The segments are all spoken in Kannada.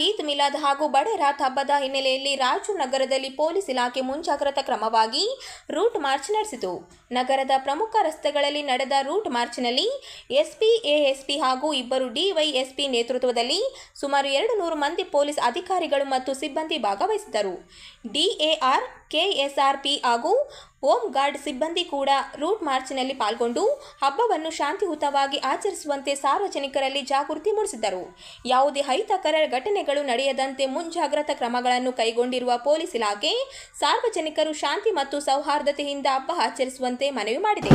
ಈದ್ ಮಿಲಾದ್ ಹಾಗೂ ಬಡೇರಾತ್ ಹಬ್ಬದ ಹಿನ್ನೆಲೆಯಲ್ಲಿ ರಾಯಚೂರು ನಗರದಲ್ಲಿ ಪೊಲೀಸ್ ಇಲಾಖೆ ಮುಂಜಾಗ್ರತಾ ಕ್ರಮವಾಗಿ ರೂಟ್ ಮಾರ್ಚ್ ನಡೆಸಿತು. ನಗರದ ಪ್ರಮುಖ ರಸ್ತೆಗಳಲ್ಲಿ ನಡೆದ ರೂಟ್ ಮಾರ್ಚ್ನಲ್ಲಿ ಎಸ್ಪಿ, ಎಎಸ್ಪಿ ಹಾಗೂ ಇಬ್ಬರು ಡಿವೈಎಸ್ಪಿ ನೇತೃತ್ವದಲ್ಲಿ ಸುಮಾರು 200 ಮಂದಿ ಪೊಲೀಸ್ ಅಧಿಕಾರಿಗಳು ಮತ್ತು ಸಿಬ್ಬಂದಿ ಭಾಗವಹಿಸಿದ್ದರು. ಡಿಎಆರ್, ಕೆಎಸ್ಆರ್ಪಿ ಹಾಗೂ ಹೋಮ್ ಗಾರ್ಡ್ ಸಿಬ್ಬಂದಿ ಕೂಡ ರೂಟ್ ಮಾರ್ಚ್ನಲ್ಲಿ ಪಾಲ್ಗೊಂಡು ಹಬ್ಬವನ್ನು ಶಾಂತಿಯುತವಾಗಿ ಆಚರಿಸುವಂತೆ ಸಾರ್ವಜನಿಕರಲ್ಲಿ ಜಾಗೃತಿ ಮೂಡಿಸಿದರು. ಯಾವುದೇ ಅಹಿತಕರ ಘಟನೆಗಳು ನಡೆಯದಂತೆ ಮುಂಜಾಗ್ರತಾ ಕ್ರಮಗಳನ್ನು ಕೈಗೊಂಡಿರುವ ಪೊಲೀಸ್ ಇಲಾಖೆ ಸಾರ್ವಜನಿಕರು ಶಾಂತಿ ಮತ್ತು ಸೌಹಾರ್ದತೆಯಿಂದ ಹಬ್ಬ ಆಚರಿಸುವಂತೆ ಮನವಿ ಮಾಡಿದೆ.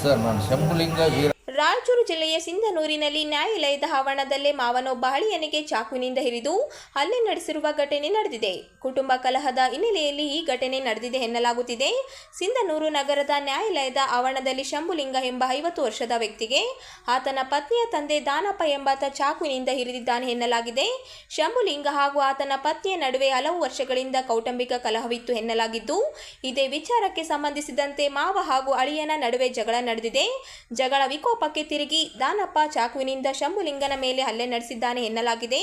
ಸರ್, ನಾನು ಶಂಭುಲಿಂಗ ವೀರ. ರಾಯಚೂರು ಜಿಲ್ಲೆಯ ಸಿಂಧನೂರಿನಲ್ಲಿ ನ್ಯಾಯಾಲಯದ ಆವರಣದಲ್ಲೇ ಮಾವನೊಬ್ಬ ಅಳಿಯನಿಗೆ ಚಾಕುವಿನಿಂದ ಇರಿದು ಹಲ್ಲೆ ನಡೆಸಿರುವ ಘಟನೆ ನಡೆದಿದೆ. ಕುಟುಂಬ ಕಲಹದ ಹಿನ್ನೆಲೆಯಲ್ಲಿ ಈ ಘಟನೆ ನಡೆದಿದೆ ಎನ್ನಲಾಗುತ್ತಿದೆ. ಸಿಂಧನೂರು ನಗರದ ನ್ಯಾಯಾಲಯದ ಆವರಣದಲ್ಲಿ ಶಂಭುಲಿಂಗ ಎಂಬ 50 ವರ್ಷದ ವ್ಯಕ್ತಿಗೆ ಆತನ ಪತ್ನಿಯ ತಂದೆ ದಾನಪ್ಪ ಎಂಬಾತ ಚಾಕುವಿನಿಂದ ಇರಿದಿದ್ದಾನೆ ಎನ್ನಲಾಗಿದೆ. ಶಂಭುಲಿಂಗ ಹಾಗೂ ಆತನ ಪತ್ನಿಯ ನಡುವೆ ಹಲವು ವರ್ಷಗಳಿಂದ ಕೌಟುಂಬಿಕ ಕಲಹವಿತ್ತು ಎನ್ನಲಾಗಿದ್ದು, ಇದೇ ವಿಚಾರಕ್ಕೆ ಸಂಬಂಧಿಸಿದಂತೆ ಮಾವ ಹಾಗೂ ಅಳಿಯನ ನಡುವೆ ಜಗಳ ನಡೆದಿದೆ. ಜಗಳ ವಿಕೋಪಕ್ಕೆ ತಿರುಗಿ ದಾನಪ್ಪ ಚಾಕುವಿನಿಂದ ಶಂಭುಲಿಂಗನ ಮೇಲೆ ಹಲ್ಲೆ ನಡೆಸಿದ್ದಾನೆ ಎನ್ನಲಾಗಿದೆ.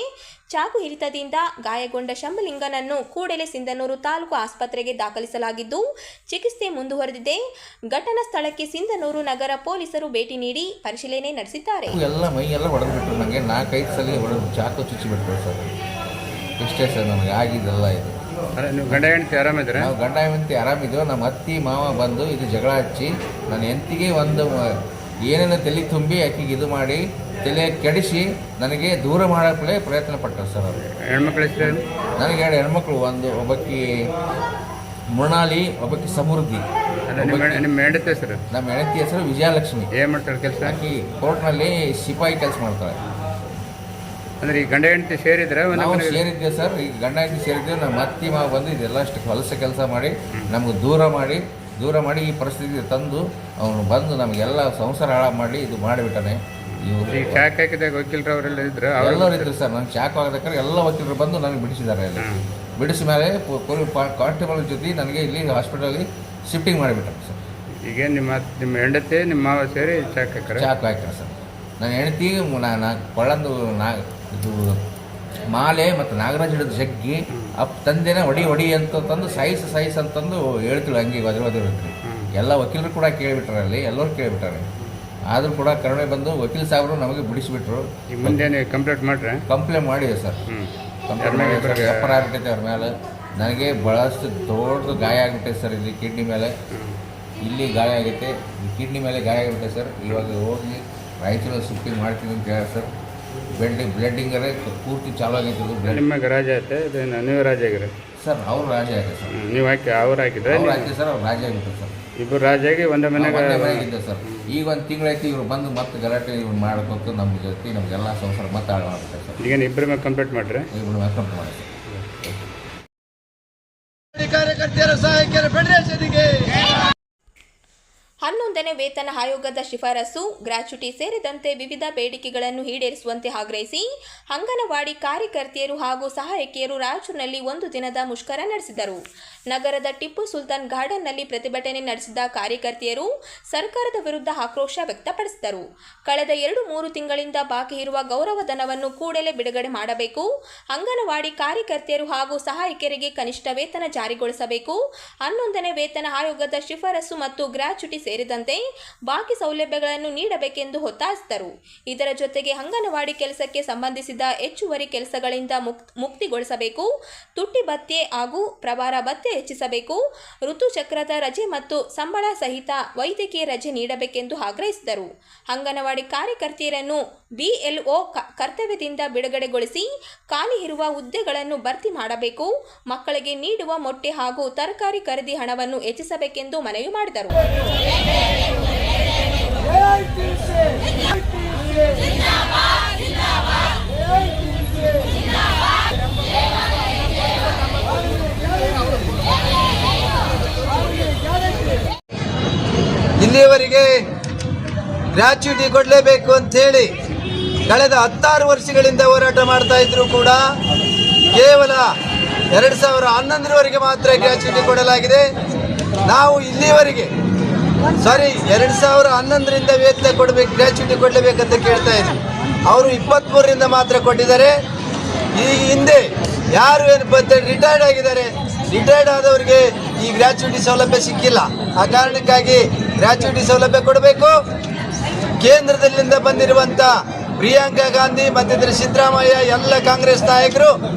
ಚಾಕು ಇರಿತದಿಂದ ಗಾಯಗೊಂಡ ಶಂಭುಲಿಂಗನನ್ನು ಕೂಡಲೇ ಸಿಂಧನೂರು ತಾಲೂಕು ಆಸ್ಪತ್ರೆಗೆ ದಾಖಲಿಸಲಾಗಿದ್ದು ಚಿಕಿತ್ಸೆ ಮುಂದುವರೆದಿದೆ. ಘಟನಾ ಸ್ಥಳಕ್ಕೆ ಸಿಂಧನೂರು ನಗರ ಪೊಲೀಸರು ಭೇಟಿ ನೀಡಿ ಪರಿಶೀಲನೆ ನಡೆಸಿದ್ದಾರೆ. ಎಲ್ಲ ಮೈ ಎಲ್ಲ ಹೊಡೆದ್ಬಿಟ್ರು. ನನಗೆ 4-5 ಸಲ ಹೊಡೆದು ಚಾಕು ಚುಚ್ಚಿಬಿಟ್ರು ಸರ್. ಇಷ್ಟೇ ಸರ್ ನನಗೆ ಆಗಿದ್ದೆಲ್ಲ ಇದು. ನೀವು ಗಂಡ ಹೆಂಡತಿ ಆರಾಮಿದ್ರೆ? ನಾವು ಗಂಡ ಹೆಂಡತಿ ಆರಾಮಿದ್ದೆವು. ನಮ್ಮ ಅತ್ತಿ ಮಾವ ಬಂದು ಇದು ಜಗಳ ಹಚ್ಚಿ ನನ್ನ ಹೆಂಡತಿಗೆ ಒಂದು ಏನೇನೋ ತಲೆ ತುಂಬಿ ಆಕೆಗೆ ಇದು ಮಾಡಿ ತಲೆ ಕೆಡಿಸಿ ನನಗೆ ದೂರ ಮಾಡೋಕ್ಕೆ ಪ್ರಯತ್ನ ಪಟ್ಟರು ಸರ್ ಅವರು. ಹೆಣ್ಮಕ್ಳು ಹೆಸರು? ನನಗೆ 2 ಹೆಣ್ಮಕ್ಳು, ಒಬ್ಬಾಕಿ ಮೃಣಾಲಿ, ಒಬ್ಬಾಕಿ ಸಮೃದ್ಧಿ. ನಿಮ್ಮ ಹೆಂಡತಿ ಹೆಸರು? ನಮ್ಮ ಹೆಂಡತಿ ಹೆಸರು ವಿಜಯಲಕ್ಷ್ಮಿ. ಏನು ಮಾಡ್ತಾಳೆ ಕೆಲಸ? ಆಕೆ ಕೋರ್ಟ್ನಲ್ಲಿ ಸಿಪಾಯಿ ಕೆಲಸ ಮಾಡ್ತಾಳೆ. ಅಂದರೆ ಈ ಗಂಡ ಹೆಂಡತಿ ಸೇರಿದ್ರೆ? ನಾವು ಸೇರಿದ್ದೇವೆ ಸರ್. ಈಗ ಗಂಡ ಹೆಂಡತಿ ಸೇರಿದ್ದೇವೆ. ನಮ್ಮ ಅತ್ತಿ ಮಾವ ಬಂದು ಇದೆಲ್ಲ ಅಷ್ಟು ಹೊಲಸ ಕೆಲಸ ಮಾಡಿ ನಮ್ಗೆ ದೂರ ಮಾಡಿ ಈ ಪರಿಸ್ಥಿತಿಗೆ ತಂದು ಅವನು ಬಂದು ನಮಗೆಲ್ಲ ಸಂಸಾರ ಹಾಳು ಮಾಡಿ ಇದು ಮಾಡಿಬಿಟ್ಟಾನೆ. ಇವರು ಚಾಕ್ ಹಾಕಿದಾಗ ವಕೀಲರು ಅವರೆಲ್ಲ ಇದ್ರು? ಎಲ್ಲರೂ ಇದ್ರು ಸರ್. ನಾನು ಚಾಕು ಹಾಕಿದ್ರೆ ಎಲ್ಲ ವಕೀಲರು ಬಂದು ನನಗೆ ಬಿಡಿಸಿದ್ದಾರೆ. ಅಲ್ಲಿ ಬಿಡಿಸಿದ ಮೇಲೆ ಕಾನ್ಸ್ಟೇಬಲ್ ಜೊತೆ ನನಗೆ ಇಲ್ಲಿ ಹಾಸ್ಪಿಟಲ್ಗೆ ಶಿಫ್ಟಿಂಗ್ ಮಾಡಿಬಿಟ್ಟಾರೆ ಸರ್. ಈಗ ನಿಮ್ಮ ಹೆಂಡತಿ ನಿಮ್ಮ ಮಾವ ಸೇರಿ ಚಾಕು ಹಾಕ್ಯಾರ ಸರ್. ನನ್ನ ಹೆಂಡತಿ ಕೊಳ್ಳಂದು ಇದು ಮಾಲೆ ಮತ್ತು ನಾಗರಾಜ್ ಹಿಡಿದು ಜಗ್ಗಿ ತಂದೆನ ಹೊಡಿ ಅಂತ ತಂದು ಸಾಯಿಸ್ ಅಂತಂದು ಹೇಳ್ತಿಳು. ಹಂಗೆ ವದಿರೋದಿರುತ್ತೆ. ಎಲ್ಲ ವಕೀಲರು ಕೂಡ ಕೇಳಿಬಿಟ್ರೆ, ಅಲ್ಲಿ ಎಲ್ಲರೂ ಕೇಳಿಬಿಟ್ಟಾರೆ. ಆದರೂ ಕೂಡ ಕರುಣೆ ಬಂದು ವಕೀಲ ಸಾಹೇಬರು ನಮಗೆ ಬಿಡಿಸಿಬಿಟ್ರು. ಈಗ ಮುಂದೆ ಕಂಪ್ಲೇಂಟ್ ಮಾಡಿದೆ ಸರ್. ಎಫ್ಐಆರ್ ಆಗ್ಬಿಟ್ಟೈತೆ ಅವ್ರ ಮೇಲೆ. ನನಗೆ ಭಾಳಷ್ಟು ದೊಡ್ಡ ಗಾಯ ಆಗಿಬಿಟ್ಟೈತೆ ಸರ್. ಇಲ್ಲಿ ಕಿಡ್ನಿ ಮೇಲೆ ಇಲ್ಲಿ ಗಾಯ ಆಗೈತೆ, ಕಿಡ್ನಿ ಮೇಲೆ ಗಾಯ ಆಗಿಬಿಟ್ಟೆ ಸರ್. ಇವಾಗ ಹೋಗಿ ರಾಯಚೂರಲ್ಲಿ ಶಿಫ್ಟಿಂಗ್ ಮಾಡ್ತೀನಿ ಅಂತ ಹೇಳಿ ಸರ್. ಬ್ಲಡ್ಡಿಂಗರೇ ಪೂರ್ತಿ ಚಾಲು ಆಗೈತೆ. ನಿಮಗೆ ರಾಜ ಐತೆ? ನೀವು ರಾಜ ಆಗಿರಿ ಸರ್? ಅವ್ರು ರಾಜ ಆಗಿದೆ ಸರ್. ನೀವು ಅವ್ರು ಹಾಕಿದ್ರೆ? ಅವ್ರು ಹಾಕಿ ಸರ್. ಅವ್ರು ರಾಜ ಆಗಿತ್ತು ಸರ್. ಇಬ್ಬರು ರಾಜ ಆಗಿ ಒಂದೇ ಮನೆಯಾಗಿದ್ದೆ ಸರ್. ಈಗ 1 ತಿಂಗಳಾಯ್ತು ಇವ್ರು ಬಂದು ಮತ್ತೆ ಗಲಾಟೆ ಇವ್ರು ಮಾಡ್ಕೊತು ನಮ್ಮ ಜೊತೆ ನಮಗೆಲ್ಲ ಸಂಸಾರ ಮತ್ತೆ ಹಾಳು ಮಾಡ್ತಾರೆ ಸರ್. ಈಗ ಇಬ್ಬರ ಮೇಲೆ ಕಂಪ್ಲೇಂಟ್ ಮಾಡಿರಿ? ಇಬ್ಬರ ಮೇಲೆ ಕಂಪ್ಲೇಂಟ್ ಮಾಡಿ ಕಾರ್ಯಕರ್ತೆಯರ ಸಹಾಯಕರ ಫೆಡರೇಷನ್ಗೆ 11ನೇ ವೇತನ ಆಯೋಗದ ಶಿಫಾರಸು ಗ್ರಾಚ್ಯುಟಿ ಸೇರಿದಂತೆ ವಿವಿಧ ಬೇಡಿಕೆಗಳನ್ನು ಈಡೇರಿಸುವಂತೆ ಆಗ್ರಹಿಸಿ ಅಂಗನವಾಡಿ ಕಾರ್ಯಕರ್ತೆಯರು ಹಾಗೂ ಸಹಾಯಕಿಯರು ರಾಯಚೂರಿನಲ್ಲಿ ಒಂದು ದಿನದ ಮುಷ್ಕರ ನಡೆಸಿದರು. ನಗರದ ಟಿಪ್ಪು ಸುಲ್ತಾನ್ ಗಾರ್ಡನ್ನಲ್ಲಿ ಪ್ರತಿಭಟನೆ ನಡೆಸಿದ ಕಾರ್ಯಕರ್ತೆಯರು ಸರ್ಕಾರದ ವಿರುದ್ಧ ಆಕ್ರೋಶ ವ್ಯಕ್ತಪಡಿಸಿದರು. ಕಳೆದ 2-3 ತಿಂಗಳಿಂದ ಬಾಕಿ ಇರುವ ಗೌರವಧನವನ್ನು ಕೂಡಲೇ ಬಿಡುಗಡೆ ಮಾಡಬೇಕು, ಅಂಗನವಾಡಿ ಕಾರ್ಯಕರ್ತೆಯರು ಹಾಗೂ ಸಹಾಯಕಿಯರಿಗೆ ಕನಿಷ್ಠ ವೇತನ ಜಾರಿಗೊಳಿಸಬೇಕು, 11ನೇ ವೇತನ ಆಯೋಗದ ಶಿಫಾರಸು ಮತ್ತು ಗ್ರಾಚ್ಯುಟಿ ಸೇರಿದಂತೆ ಬಾಕಿ ಸೌಲಭ್ಯಗಳನ್ನು ನೀಡಬೇಕೆಂದು ಒತ್ತಾಯಿಸಿದರು. ಇದರ ಜೊತೆಗೆ ಅಂಗನವಾಡಿ ಕೆಲಸಕ್ಕೆ ಸಂಬಂಧಿಸಿದ ಹೆಚ್ಚುವರಿ ಕೆಲಸಗಳಿಂದ ಮುಕ್ತಿಗೊಳಿಸಬೇಕು, ತುಟ್ಟಿ ಭತ್ಯೆ ಹಾಗೂ ಪ್ರಭಾರ ಭತ್ಯೆ ಹೆಚ್ಚಿಸಬೇಕು, ಋತುಚಕ್ರದ ರಜೆ ಮತ್ತು ಸಂಬಳ ಸಹಿತ ವೈದ್ಯಕೀಯ ರಜೆ ನೀಡಬೇಕೆಂದು ಆಗ್ರಹಿಸಿದರು. ಅಂಗನವಾಡಿ ಕಾರ್ಯಕರ್ತೆಯರನ್ನು BLO ಕರ್ತವ್ಯದಿಂದ ಬಿಡುಗಡೆಗೊಳಿಸಿ ಖಾಲಿ ಇರುವ ಹುದ್ದೆಗಳನ್ನು ಭರ್ತಿ ಮಾಡಬೇಕು, ಮಕ್ಕಳಿಗೆ ನೀಡುವ ಮೊಟ್ಟೆ ಹಾಗೂ ತರಕಾರಿ ಖರೀದಿ ಹಣವನ್ನು ಹೆಚ್ಚಿಸಬೇಕೆಂದು ಮನವಿ ಮಾಡಿದರು. ಇಲ್ಲಿಯವರೆಗೆ ಗ್ರಾಚ್ಯುಟಿ ಕೊಡಲೇಬೇಕು ಅಂತೇಳಿ ಕಳೆದ 16 ವರ್ಷಗಳಿಂದ ಹೋರಾಟ ಮಾಡ್ತಾ ಇದ್ರು ಕೂಡ ಕೇವಲ 2011ರವರೆಗೆ ಮಾತ್ರ ಗ್ರಾಚ್ಯುಟಿ ಕೊಡಲಾಗಿದೆ. ನಾವು ಇಲ್ಲಿಯವರೆಗೆ 2011ರಿಂದ ವೇತನ ಕೊಡಬೇಕು, ಗ್ರಾಚ್ಯುಟಿ ಕೊಡಲೇಬೇಕಂತ ಕೇಳ್ತಾ ಇದ್ವಿ. ಅವರು 23ರಿಂದ ಮಾತ್ರ ಕೊಟ್ಟಿದ್ದಾರೆ. ಈ ಹಿಂದೆ ಯಾರು ಏನು ರಿಟೈರ್ಡ್ ಆಗಿದ್ದಾರೆ, ರಿಟೈರ್ಡ್ ಆದವರಿಗೆ ಈ ಗ್ರಾಚ್ಯುಟಿ ಸೌಲಭ್ಯ ಸಿಕ್ಕಿಲ್ಲ. ಆ ಕಾರಣಕ್ಕಾಗಿ ಗ್ರಾಚ್ಯುಟಿ ಸೌಲಭ್ಯ ಕೊಡಬೇಕು. ಕೇಂದ್ರದಲ್ಲಿಂದ ಬಂದಿರುವಂಥ ಪ್ರಿಯಾಂಕಾ ಗಾಂಧಿ ಮತ್ತಿತರ ಸಿದ್ದರಾಮಯ್ಯ ಎಲ್ಲ ಕಾಂಗ್ರೆಸ್ ನಾಯಕರು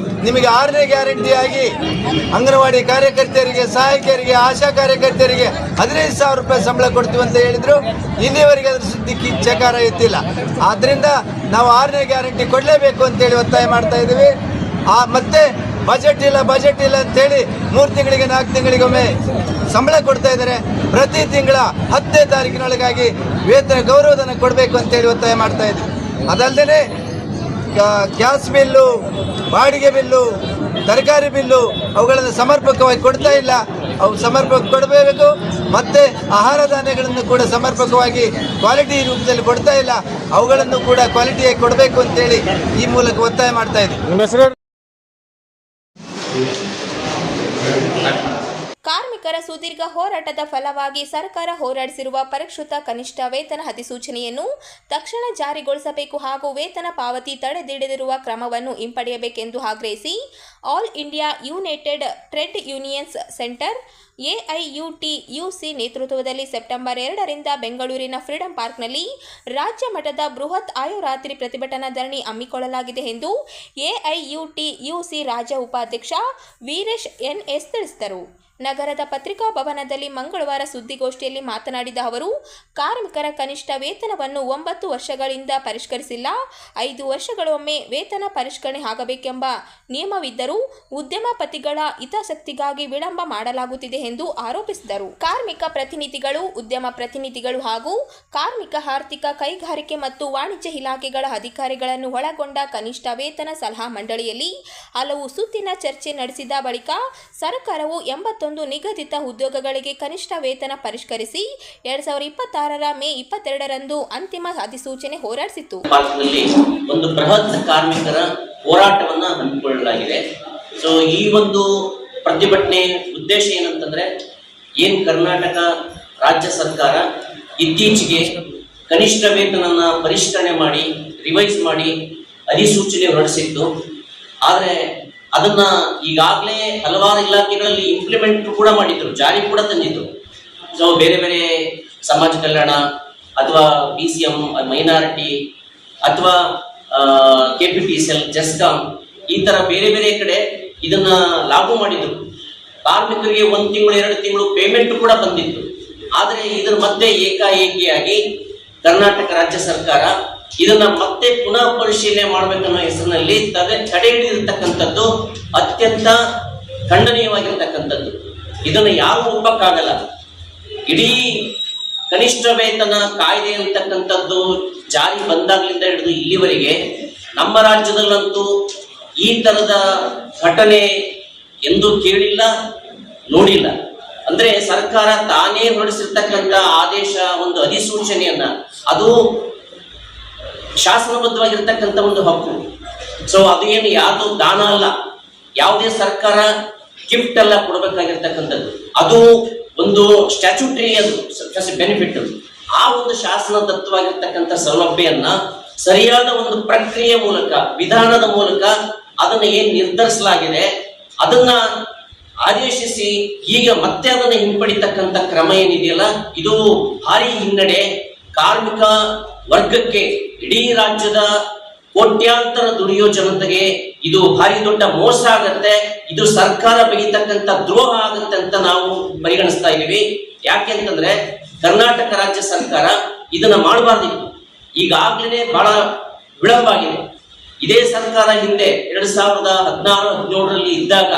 ನಿಮಗೆ 6ನೇ ಗ್ಯಾರಂಟಿಯಾಗಿ ಅಂಗನವಾಡಿ ಕಾರ್ಯಕರ್ತೆಯರಿಗೆ, ಸಹಾಯಕಿಯರಿಗೆ, ಆಶಾ ಕಾರ್ಯಕರ್ತೆಯರಿಗೆ 15,000 ರೂಪಾಯಿ ಸಂಬಳ ಕೊಡ್ತೀವಿ ಅಂತ ಹೇಳಿದರು. ಇಲ್ಲಿವರೆಗೆ ಅದರ ಸುದ್ದಿ ಚಕಾರ ಎತ್ತಿಲ್ಲ. ಆದ್ದರಿಂದ ನಾವು 6ನೇ ಗ್ಯಾರಂಟಿ ಕೊಡಲೇಬೇಕು ಅಂತೇಳಿ ಒತ್ತಾಯ ಮಾಡ್ತಾ ಇದ್ದೀವಿ. ಮತ್ತೆ ಬಜೆಟ್ ಇಲ್ಲ ಅಂತೇಳಿ 3 ತಿಂಗಳಿಗೆ 4 ತಿಂಗಳಿಗೊಮ್ಮೆ ಸಂಬಳ ಕೊಡ್ತಾ ಇದ್ದಾರೆ. ಪ್ರತಿ ತಿಂಗಳ 10ನೇ ತಾರೀಕಿನೊಳಗಾಗಿ ವೇತನ ಗೌರವಧನ ಕೊಡಬೇಕು ಅಂತೇಳಿ ಒತ್ತಾಯ ಮಾಡ್ತಾ ಇದ್ದೀವಿ. ಅದಲ್ಲದೆ ಗ್ಯಾಸ್ ಬಿಲ್ಲು, ಬಾಡಿಗೆ ಬಿಲ್ಲು, ತರಕಾರಿ ಬಿಲ್ಲು ಅವುಗಳನ್ನು ಸಮರ್ಪಕವಾಗಿ ಕೊಡ್ತಾ ಇಲ್ಲ. ಅವು ಸಮರ್ಪಕ ಕೊಡಬೇಕು. ಮತ್ತು ಆಹಾರ ಧಾನ್ಯಗಳನ್ನು ಕೂಡ ಸಮರ್ಪಕವಾಗಿ ಕ್ವಾಲಿಟಿ ರೂಪದಲ್ಲಿ ಕೊಡ್ತಾ ಇಲ್ಲ. ಅವುಗಳನ್ನು ಕೂಡ ಕ್ವಾಲಿಟಿಯಾಗಿ ಕೊಡಬೇಕು ಅಂತೇಳಿ ಈ ಮೂಲಕ ಒತ್ತಾಯ ಮಾಡ್ತಾ ಇದ್ದೀವಿ. ಕಾರ್ಮಿಕರ ಸುದೀರ್ಘ ಹೋರಾಟದ ಫಲವಾಗಿ ಸರ್ಕಾರ ಹೊರಡಿಸಿರುವ ಪರಿಷ್ಕೃತ ಕನಿಷ್ಠ ವೇತನ ಅಧಿಸೂಚನೆಯನ್ನು ತಕ್ಷಣ ಜಾರಿಗೊಳಿಸಬೇಕು ಹಾಗೂ ವೇತನ ಪಾವತಿ ತಡೆಹಿಡಿದಿರುವ ಕ್ರಮವನ್ನು ಹಿಂಪಡೆಯಬೇಕೆಂದು ಆಗ್ರಹಿಸಿ all India United trade unions centre AIUTUC ನೇತೃತ್ವದಲ್ಲಿ ಸೆಪ್ಟೆಂಬರ್ 2ರಿಂದ ಬೆಂಗಳೂರಿನ ಫ್ರೀಡಂ ಪಾರ್ಕ್ನಲ್ಲಿ ರಾಜ್ಯ ಮಟ್ಟದ ಬೃಹತ್ ಆಯೋರಾತ್ರಿ ಪ್ರತಿಭಟನಾ ಧರಣಿ ಹಮ್ಮಿಕೊಳ್ಳಲಾಗಿದೆ ಎಂದು AIUTUC ರಾಜ್ಯ ಉಪಾಧ್ಯಕ್ಷ ವೀರೇಶ್ NS ತಿಳಿಸಿದರು. ನಗರದ ಪತ್ರಿಕಾ ಭವನದಲ್ಲಿ ಮಂಗಳವಾರ ಸುದ್ದಿಗೋಷ್ಠಿಯಲ್ಲಿ ಮಾತನಾಡಿದ ಅವರು, ಕಾರ್ಮಿಕರ ಕನಿಷ್ಠ ವೇತನವನ್ನು 9 ವರ್ಷಗಳಿಂದ ಪರಿಷ್ಕರಿಸಿಲ್ಲ. 5 ವರ್ಷಗಳೊಮ್ಮೆ ವೇತನ ಪರಿಷ್ಕರಣೆ ಆಗಬೇಕೆಂಬ ನಿಯಮವಿದ್ದರೂ ಉದ್ಯಮಪತಿಗಳ ಹಿತಾಸಕ್ತಿಗಾಗಿ ವಿಳಂಬ ಮಾಡಲಾಗುತ್ತಿದೆ ಎಂದು ಆರೋಪಿಸಿದರು. ಕಾರ್ಮಿಕ ಪ್ರತಿನಿಧಿಗಳು, ಉದ್ಯಮ ಪ್ರತಿನಿಧಿಗಳು ಹಾಗೂ ಕಾರ್ಮಿಕ ಆರ್ಥಿಕ ಕೈಗಾರಿಕೆ ಮತ್ತು ವಾಣಿಜ್ಯ ಇಲಾಖೆಗಳ ಅಧಿಕಾರಿಗಳನ್ನು ಒಳಗೊಂಡ ಕನಿಷ್ಠ ವೇತನ ಸಲಹಾ ಮಂಡಳಿಯಲ್ಲಿ ಹಲವು ಸುತ್ತಿನ ಚರ್ಚೆ ನಡೆಸಿದ ಬಳಿಕ ಸರ್ಕಾರವು 81 ನಿಗದಿತ ಉದ್ಯೋಗಗಳಿಗೆ ಕನಿಷ್ಠ ವೇತನ ಪರಿಷ್ಕರಿಸಿ 2026ರ ಮೇ 22ರಂದು ಅಂತಿಮ ಅಧಿಸೂಚನೆ ಹೊರಡಿಸಿತು. ಒಂದು ಬೃಹತ್ ಕಾರ್ಮಿಕರ ಹೋರಾಟವನ್ನ ಹಮ್ಮಿಕೊಳ್ಳಲಾಗಿದೆ. ಸೊ ಈ ಒಂದು ಪ್ರತಿಭಟನೆ ಉದ್ದೇಶ ಏನಂತಂದ್ರೆ, ಏನ್ ಕರ್ನಾಟಕ ರಾಜ್ಯ ಸರ್ಕಾರ ಇತ್ತೀಚೆಗೆ ಕನಿಷ್ಠ ವೇತನನ್ನ ಪರಿಷ್ಕರಣೆ ಮಾಡಿ ರಿವೈಸ್ ಮಾಡಿ ಅಧಿಸೂಚನೆ ಹೊರಡಿಸಿತ್ತು. ಆದರೆ ಅದನ್ನ ಈಗಾಗಲೇ ಹಲವಾರು ಇಲಾಖೆಗಳಲ್ಲಿ ಇಂಪ್ಲಿಮೆಂಟ್ ಕೂಡ ಮಾಡಿದ್ರು, ಜಾರಿ ಕೂಡ ತಂದಿದ್ರು. ಸೊ ಬೇರೆ ಬೇರೆ ಸಮಾಜ ಕಲ್ಯಾಣ ಅಥವಾ BCM, ಮೈನಾರಿಟಿ ಅಥವಾ KPTCL, ಜೆಸ್ಕಾಂ ಈ ತರ ಬೇರೆ ಬೇರೆ ಕಡೆ ಇದನ್ನ ಲಾಗು ಮಾಡಿದ್ರು. ಕಾರ್ಮಿಕರಿಗೆ 1 ತಿಂಗಳು 2 ತಿಂಗಳು ಪೇಮೆಂಟ್ ಕೂಡ ಬಂದಿತ್ತು. ಆದರೆ ಇದರ ಮಧ್ಯೆ ಏಕಾಏಕಿಯಾಗಿ ಕರ್ನಾಟಕ ರಾಜ್ಯ ಸರ್ಕಾರ ಇದನ್ನ ಮತ್ತೆ ಪುನಃ ಪರಿಶೀಲನೆ ಮಾಡಬೇಕನ್ನೋ ಹೆಸರಿನಲ್ಲಿ ತಡೆ ಹಿಡಿದಿರ್ತಕ್ಕಂಥದ್ದು ಅತ್ಯಂತ ಖಂಡನೀಯವಾಗಿರ್ತಕ್ಕಂಥದ್ದು. ಇದನ್ನು ಯಾರು ಒಪ್ಪಕ್ಕಾಗಲ್ಲ. ಇಡೀ ಕನಿಷ್ಠ ವೇತನ ಕಾಯ್ದೆ ಅಂತಕ್ಕಂಥದ್ದು ಜಾರಿ ಬಂದಾಗ್ಲಿಂದ ಹಿಡಿದು ಇಲ್ಲಿವರೆಗೆ ನಮ್ಮ ರಾಜ್ಯದಲ್ಲಂತೂ ಈ ತರದ ಘಟನೆ ಎಂದೂ ಕೇಳಿಲ್ಲ, ನೋಡಿಲ್ಲ. ಅಂದ್ರೆ ಸರ್ಕಾರ ತಾನೇ ಹೊರಡಿಸಿರ್ತಕ್ಕಂಥ ಆದೇಶ, ಒಂದು ಅಧಿಸೂಚನೆಯನ್ನ, ಅದು ಶಾಸನಬದ್ಧವಾಗಿರ್ತಕ್ಕಂಥ ಒಂದು ಹಕ್ಕು. ಸೊ ಅದು ಏನು ಯಾವುದು ದಾನ ಅಲ್ಲ, ಯಾವುದೇ ಸರ್ಕಾರ ಗಿಫ್ಟ್ ಅಲ್ಲ ಕೊಡಬೇಕಾಗಿರ್ತಕ್ಕಂಥದ್ದು, ಅದು ಒಂದು ಸ್ಟ್ಯಾಚ್ಯೂಟರಿ, ಅದು ಬೆನಿಫಿಟ್. ಆ ಒಂದು ಶಾಸನದತ್ತವಾಗಿರ್ತಕ್ಕಂಥ ಸೌಲಭ್ಯವನ್ನ ಸರಿಯಾದ ಒಂದು ಪ್ರಕ್ರಿಯೆ ಮೂಲಕ, ವಿಧಾನದ ಮೂಲಕ ಅದನ್ನ ಏನ್ ನಿರ್ಧರಿಸಲಾಗಿದೆ ಅದನ್ನ ಆದೇಶಿಸಿ ಈಗ ಮತ್ತೆ ಅದನ್ನ ಹಿಂಪಡಿತಕ್ಕಂಥ ಕ್ರಮ ಏನಿದೆಯಲ್ಲ, ಇದು ಭಾರಿ ಹಿನ್ನಡೆ. ಕಾರ್ಮಿಕ ವರ್ಗಕ್ಕೆ, ಇಡೀ ರಾಜ್ಯದ ಕೋಟ್ಯಾಂತರ ದುಡಿಯೋ ಜನತೆಗೆ ಇದು ಭಾರಿ ದೊಡ್ಡ ಮೋಸ ಆಗತ್ತೆ. ಇದು ಸರ್ಕಾರ ಬಗೆತಕ್ಕಂಥ ದ್ರೋಹ ಆಗತ್ತೆ ಅಂತ ನಾವು ಪರಿಗಣಿಸ್ತಾ ಇದೀವಿ. ಯಾಕೆಂತಂದ್ರೆ ಕರ್ನಾಟಕ ರಾಜ್ಯ ಸರ್ಕಾರ ಇದನ್ನ ಮಾಡಬಾರ್ದಿತ್ತು, ಈಗಾಗ್ಲೇ ಬಹಳ ವಿಳಂಬ ಆಗಿದೆ. ಇದೇ ಸರ್ಕಾರ ಹಿಂದೆ 2016-17 ಇದ್ದಾಗ,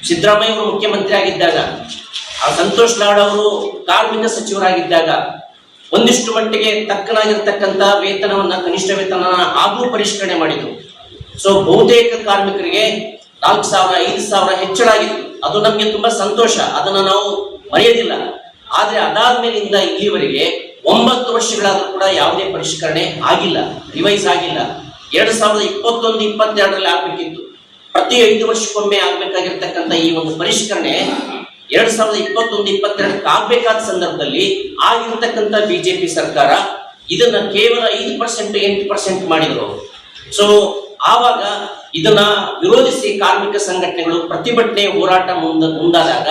ಸಿದ್ದರಾಮಯ್ಯ ಅವರು ಮುಖ್ಯಮಂತ್ರಿ ಆಗಿದ್ದಾಗ, ಸಂತೋಷ್ ಲಾಡ್ ಅವರು ಕಾರ್ಮಿಕ ಸಚಿವರಾಗಿದ್ದಾಗ ಒಂದಿಷ್ಟು ಮಟ್ಟಿಗೆ ತಕ್ಕನಾಗಿರ್ತಕ್ಕಂಥ ವೇತನವನ್ನ, ಕನಿಷ್ಠ ವೇತನ ಹಾಗೂ ಪರಿಷ್ಕರಣೆ ಮಾಡಿದ್ರು. ಸೊ ಬಹುತೇಕ ಕಾರ್ಮಿಕರಿಗೆ 4,000, 5,000 ಹೆಚ್ಚಳ ಆಗಿತ್ತು. ಅದು ನಮ್ಗೆ ತುಂಬಾ ಸಂತೋಷ, ಅದನ್ನ ನಾವು ಮರೆಯೋದಿಲ್ಲ. ಆದ್ರೆ ಅದಾದ್ಮೇಲಿಂದ ಇಲ್ಲಿವರೆಗೆ 9 ವರ್ಷಗಳಾದ್ರೂ ಕೂಡ ಯಾವುದೇ ಪರಿಷ್ಕರಣೆ ಆಗಿಲ್ಲ, ರಿವೈಸ್ ಆಗಿಲ್ಲ. 2021-22 ಆಗ್ಬೇಕಿತ್ತು. ಪ್ರತಿ 5 ವರ್ಷಕ್ಕೊಮ್ಮೆ ಆಗ್ಬೇಕಾಗಿರ್ತಕ್ಕಂಥ ಈ ಒಂದು ಪರಿಷ್ಕರಣೆ 2021-22 ಆಗ್ಬೇಕಾದ ಸಂದರ್ಭದಲ್ಲಿ ಆಗಿರ್ತಕ್ಕಂಥ ಬಿಜೆಪಿ ಸರ್ಕಾರ ಇದನ್ನ ಕೇವಲ 5%, 8% ಮಾಡಿದ್ರು. ಸೊ ಆವಾಗ ಇದನ್ನ ವಿರೋಧಿಸಿ ಕಾರ್ಮಿಕ ಸಂಘಟನೆಗಳು ಪ್ರತಿಭಟನೆ, ಹೋರಾಟ ಮುಂದಾದಾಗ